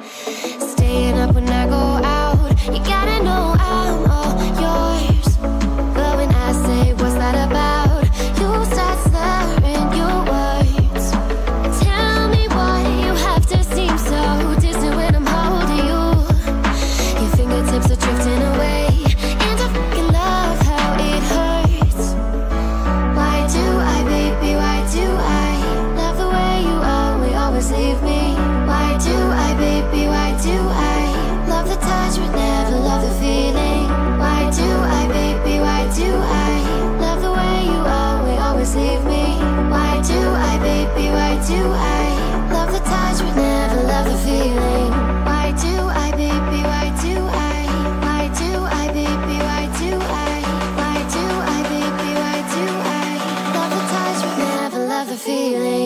Staying up when I go out, you gotta know I'm all yours. But when I say what's that about, you start slurring your words. Tell me why you have to seem so distant when I'm holding you. Your fingertips are drifting away, and I fucking love how it hurts. Why do I, baby, why do I love the way you always leave me? Why do I, baby, why do I love the touch but never love the feeling? Why do I, baby, why do I love the way you always leave me? Why do I, baby, why do I love the touch but never love the feeling? Why do I, baby, why do I? Why do I, baby, why do I? Why do I, baby, why do I love the touch but never love the feeling?